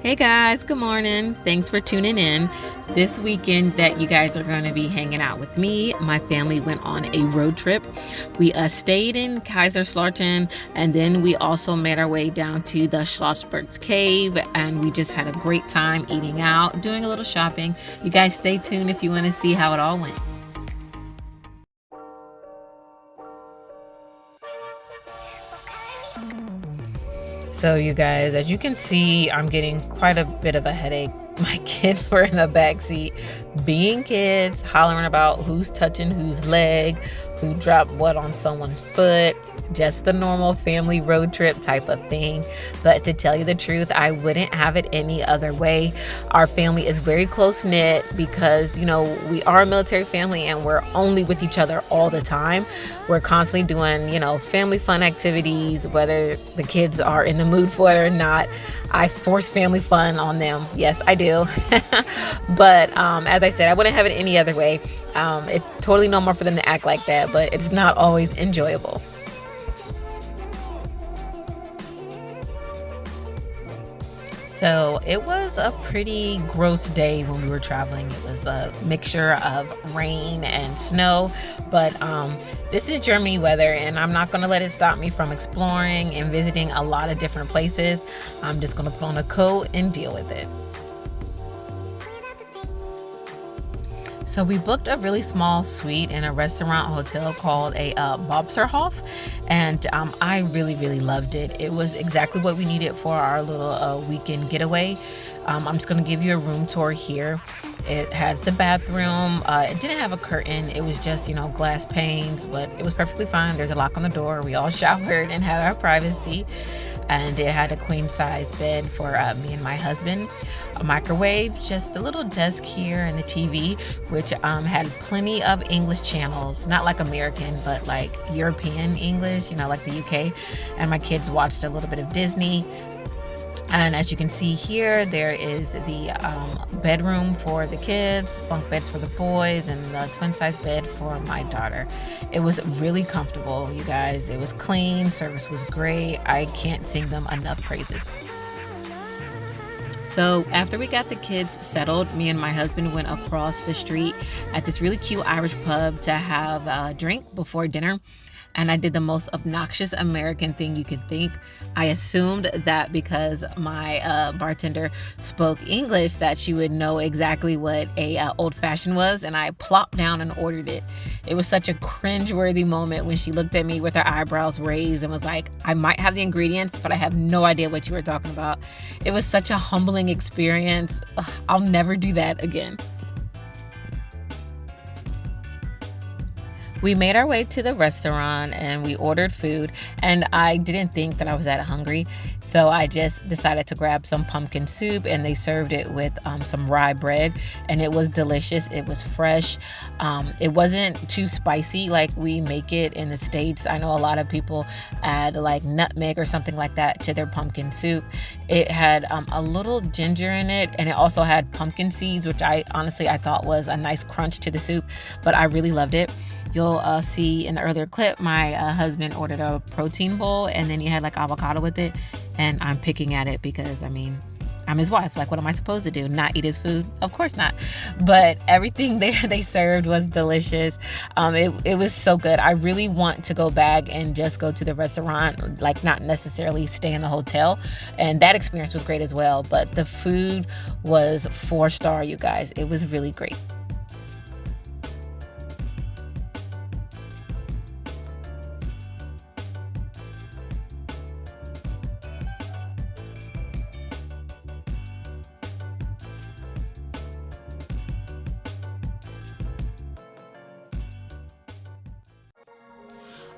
Hey guys, good morning. Thanks for tuning in. This weekend that you guys are going to be hanging out with me, my family went on a road trip. We stayed in Kaiserslautern, and then we also made our way down to the Schlossberg's cave, and we just had a great time eating out, doing a little shopping. You guys stay tuned if you want to see how it all went. So you guys, as you can see, I'm getting quite a bit of a headache. My kids were in the back seat being kids, hollering about who's touching whose leg, who dropped what on someone's foot, just the normal family road trip type of thing. But to tell you the truth, I wouldn't have it any other way. Our family is very close knit because, we are a military family and we're only with each other all the time. We're constantly doing, family fun activities, whether the kids are in the mood for it or not. I force family fun on them. Yes, I do. But as I said, I wouldn't have it any other way. It's totally normal for them to act like that, but it's not always enjoyable. So it was a pretty gross day when we were traveling. It was a mixture of rain and snow, but this is Germany weather, and I'm not going to let it stop me from exploring and visiting a lot of different places. I'm just going to put on a coat and deal with it. So we booked a really small suite in a restaurant hotel called a Bobserhof, and I really loved it. It was exactly what we needed for our little weekend getaway. I'm just going to give you a room tour here. It has the bathroom. It didn't have a curtain. It was just, glass panes, but it was perfectly fine. There's a lock on the door. We all showered and had our privacy. And it had a queen size bed for me and my husband, a microwave, just a little desk here, and the TV, which had plenty of English channels, not like American, but like European English, like the UK. And my kids watched a little bit of Disney. And as you can see here, there is the bedroom for the kids, bunk beds for the boys, and the twin size bed for my daughter. It was really comfortable, you guys. It was clean, service was great. I can't sing them enough praises. So after we got the kids settled, me and my husband went across the street at this really cute Irish pub to have a drink before dinner. And I did the most obnoxious American thing you could think. I assumed that because my bartender spoke English that she would know exactly what a old-fashioned was, and I plopped down and ordered it. It was such a cringe-worthy moment when she looked at me with her eyebrows raised and was like, I might have the ingredients, but I have no idea what you were talking about. It was such a humbling experience. Ugh, I'll never do that again. We made our way to the restaurant and we ordered food, and I didn't think that I was that hungry, so I just decided to grab some pumpkin soup, and they served it with some rye bread, and it was delicious. It was fresh. It wasn't too spicy like we make it in the States. I know a lot of people add like nutmeg or something like that to their pumpkin soup. It had a little ginger in it, and it also had pumpkin seeds, which I thought was a nice crunch to the soup, but I really loved it. You'll see in the earlier clip, my husband ordered a protein bowl, and then he had like avocado with it, and I'm picking at it because, I'm his wife. Like, what am I supposed to do? Not eat his food? Of course not. But everything there they served was delicious. It was so good. I really want to go back and just go to the restaurant, like not necessarily stay in the hotel. And that experience was great as well. But the food was 4-star, you guys. It was really great.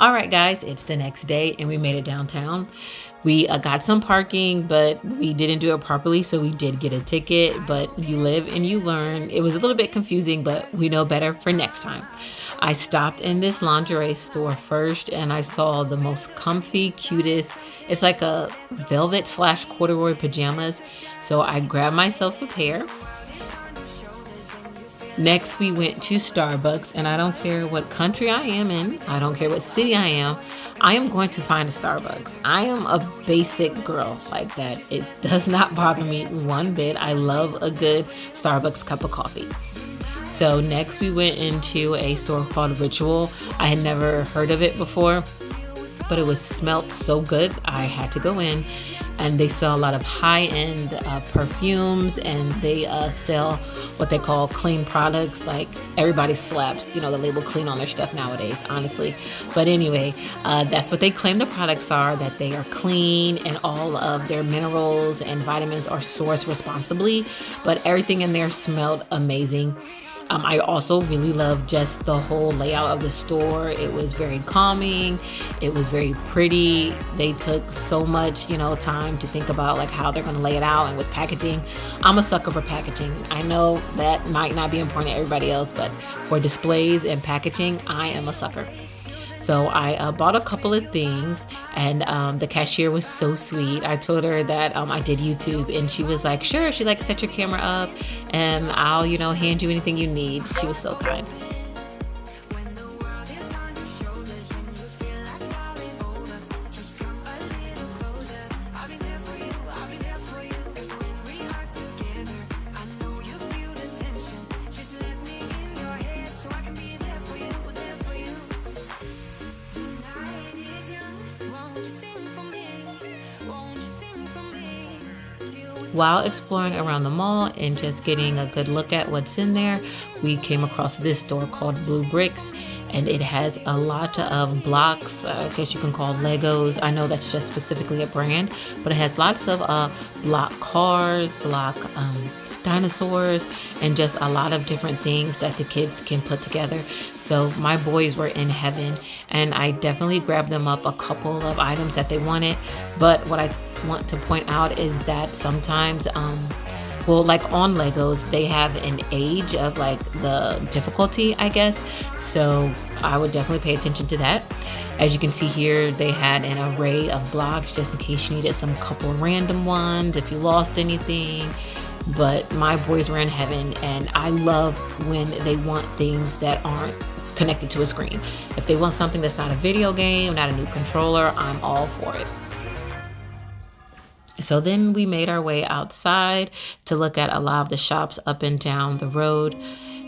All right, guys, it's the next day and we made it downtown. We got some parking, but we didn't do it properly, so we did get a ticket, but you live and you learn. It was a little bit confusing, but we know better for next time. I stopped in this lingerie store first, and I saw the most comfy, cutest, it's like a velvet/corduroy pajamas. So I grabbed myself a pair. Next, we went to Starbucks, and I don't care what country I am in, I don't care what city I am going to find a Starbucks. I am a basic girl like that. It does not bother me one bit. I love a good Starbucks cup of coffee. So next we went into a store called Ritual. I had never heard of it before, but it was smelt so good I had to go in. And they sell a lot of high-end perfumes, and they sell what they call clean products. Like, everybody slaps, the label clean on their stuff nowadays, honestly. But anyway, that's what they claim the products are, that they are clean and all of their minerals and vitamins are sourced responsibly. But everything in there smelled amazing. I also really loved just the whole layout of the store. It was very calming. It was very pretty. They took so much, time to think about like how they're going to lay it out, and with packaging. I'm a sucker for packaging. I know that might not be important to everybody else, but for displays and packaging, I am a sucker. So I bought a couple of things, and the cashier was so sweet. I told her that I did YouTube, and she was like, sure. She like, set your camera up and I'll, hand you anything you need. She was so kind. While exploring around the mall and just getting a good look at what's in there, we came across this store called Blue Bricks, and it has a lot of blocks, I guess you can call Legos. I know that's just specifically a brand, but it has lots of block cars, block dinosaurs, and just a lot of different things that the kids can put together. So my boys were in heaven, and I definitely grabbed them up a couple of items that they wanted. But what I want to point out is that sometimes like on Legos, they have an age of like the difficulty, I guess. So I would definitely pay attention to that. As you can see here, they had an array of blocks just in case you needed some couple random ones, if you lost anything. But my boys were in heaven, and I love when they want things that aren't connected to a screen. If they want something that's not a video game, not a new controller, I'm all for it. So then we made our way outside to look at a lot of the shops up and down the road.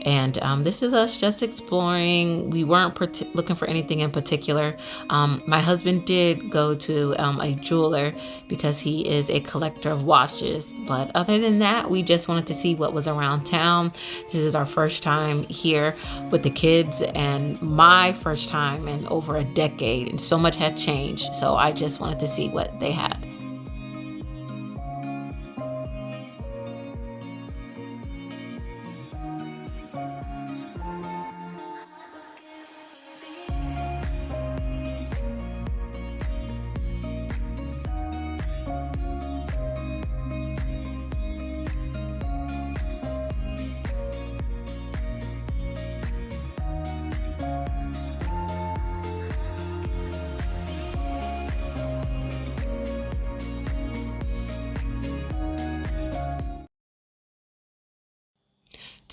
And this is us just exploring. We weren't looking for anything in particular. My husband did go to a jeweler because he is a collector of watches. But other than that, we just wanted to see what was around town. This is our first time here with the kids, and my first time in over a decade. And so much had changed. So I just wanted to see what they had.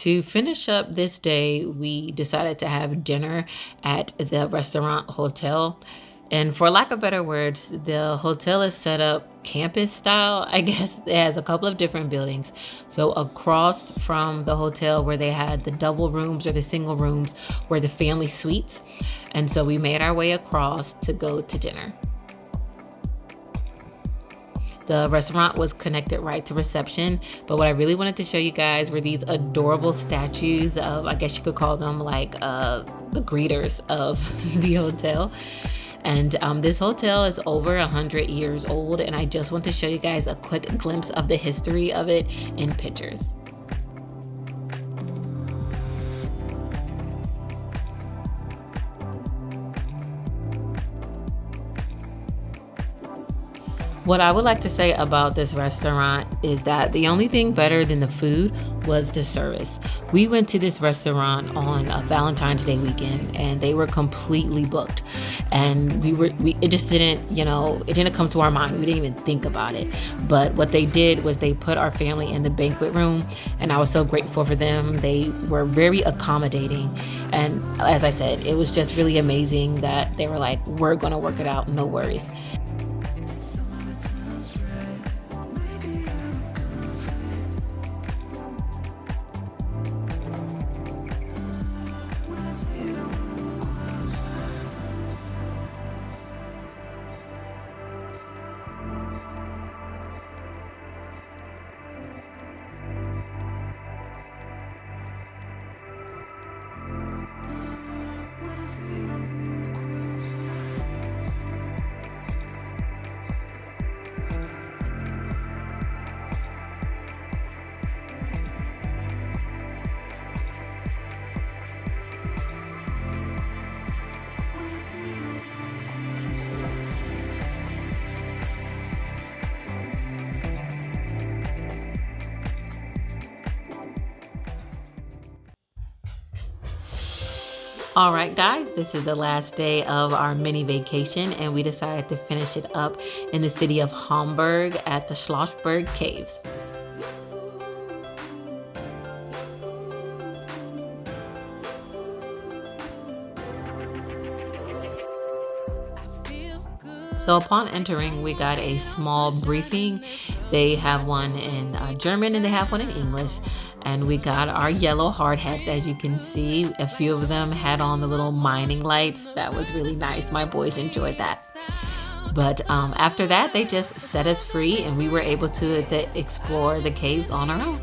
To finish up this day, we decided to have dinner at the restaurant hotel. And for lack of better words, the hotel is set up campus style. I guess it has a couple of different buildings. So across from the hotel where they had the double rooms or the single rooms were the family suites. And so we made our way across to go to dinner. The restaurant was connected right to reception, but what I really wanted to show you guys were these adorable statues of, I guess you could call them like the greeters of the hotel. And this hotel is over 100 years old, and I just want to show you guys a quick glimpse of the history of it in pictures. What I would like to say about this restaurant is that the only thing better than the food was the service. We went to this restaurant on a Valentine's Day weekend and they were completely booked. And it just didn't, it didn't come to our mind. We didn't even think about it. But what they did was they put our family in the banquet room, and I was so grateful for them. They were very accommodating. And as I said, it was just really amazing that they were like, we're going to work it out, no worries. All right, guys, this is the last day of our mini vacation, and we decided to finish it up in the city of Hamburg at the Schlossberg Caves. So upon entering, we got a small briefing. They have one in German and they have one in English. And we got our yellow hard hats, as you can see. A few of them had on the little mining lights. That was really nice. My boys enjoyed that. But after that, they just set us free and we were able to explore the caves on our own.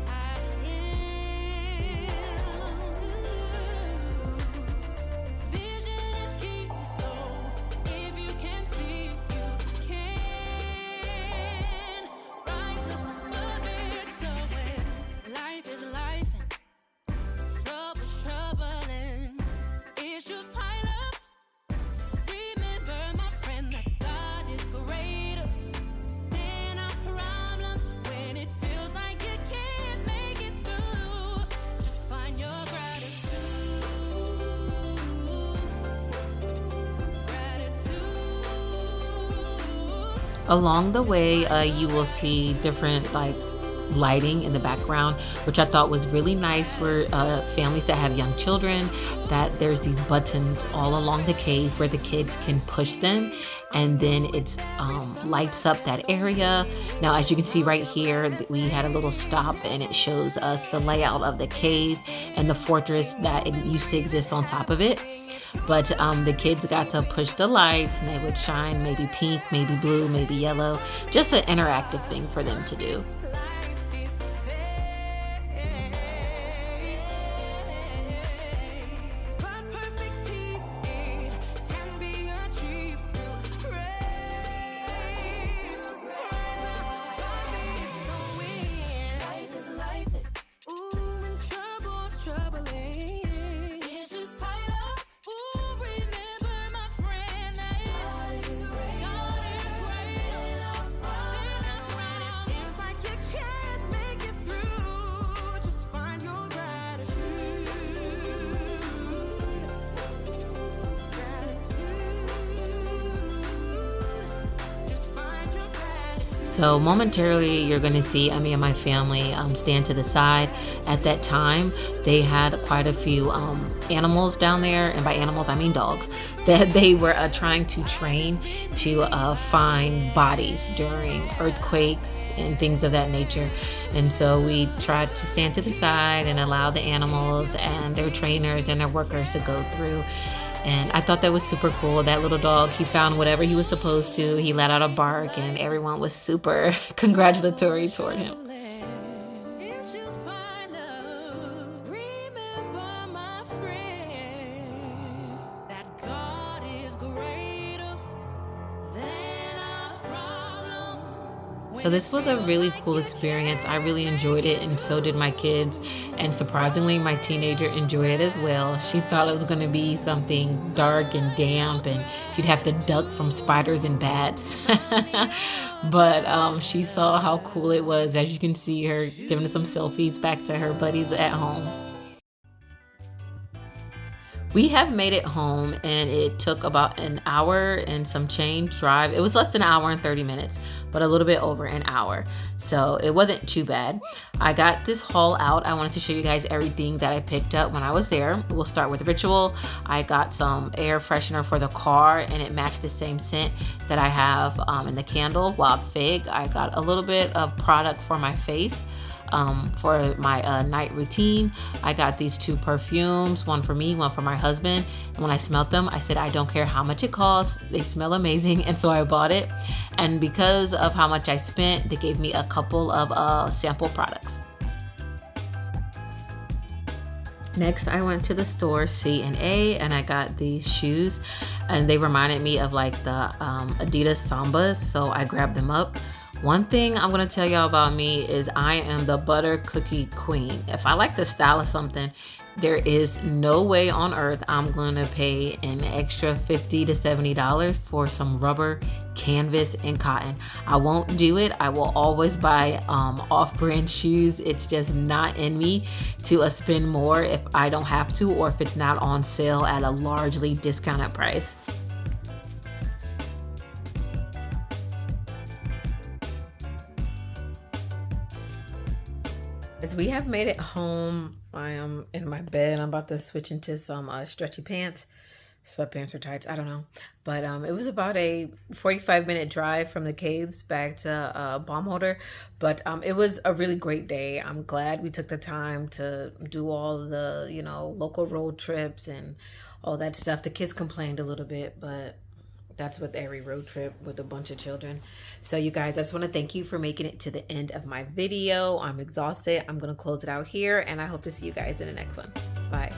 Along the way, you will see different lighting in the background, which I thought was really nice for families that have young children, that there's these buttons all along the cave where the kids can push them and then it lights up that area. Now, as you can see right here, we had a little stop and it shows us the layout of the cave and the fortress that used to exist on top of it. But the kids got to push the lights and they would shine maybe pink, maybe blue, maybe yellow. Just an interactive thing for them to do. So momentarily, you're going to see me and my family stand to the side. At that time, they had quite a few animals down there, and by animals, I mean dogs, that they were trying to train to find bodies during earthquakes and things of that nature. And so we tried to stand to the side and allow the animals and their trainers and their workers to go through. And I thought that was super cool. That little dog, he found whatever he was supposed to. He let out a bark and everyone was super congratulatory toward him. So this was a really cool experience. I really enjoyed it, and so did my kids. And surprisingly, my teenager enjoyed it as well. She thought it was going to be something dark and damp, and she'd have to duck from spiders and bats. But she saw how cool it was. As you can see her giving some selfies back to her buddies at home. We have made it home, and it took about an hour and some change drive. It was less than an hour and 30 minutes, but a little bit over an hour. So it wasn't too bad. I got this haul out. I wanted to show you guys everything that I picked up when I was there. We'll start with Ritual. I got some air freshener for the car, and it matched the same scent that I have in the candle, Wild Fig. I got a little bit of product for my face. For my night routine. I got these 2 perfumes, one for me, one for my husband. And when I smelled them, I said, I don't care how much it costs. They smell amazing. And so I bought it. And because of how much I spent, they gave me a couple of sample products. Next, I went to the store C&A, and I got these shoes, and they reminded me of like the Adidas Sambas, so I grabbed them up. One thing I'm gonna tell y'all about me is I am the butter cookie queen. If I like the style of something, there is no way on earth I'm gonna pay an extra $50 to $70 for some rubber, canvas, and cotton. I won't do it. I will always buy off-brand shoes. It's just not in me to spend more if I don't have to, or if it's not on sale at a largely discounted price. As we have made it home, I am in my bed. I'm about to switch into some stretchy pants, sweatpants or tights, I don't know. But it was about a 45-minute drive from the caves back to Baumholder. But it was a really great day. I'm glad we took the time to do all the, local road trips and all that stuff. The kids complained a little bit, but that's with every road trip with a bunch of children. So you guys, I just want to thank you for making it to the end of my video. I'm exhausted. I'm going to close it out here, and I hope to see you guys in the next one. Bye.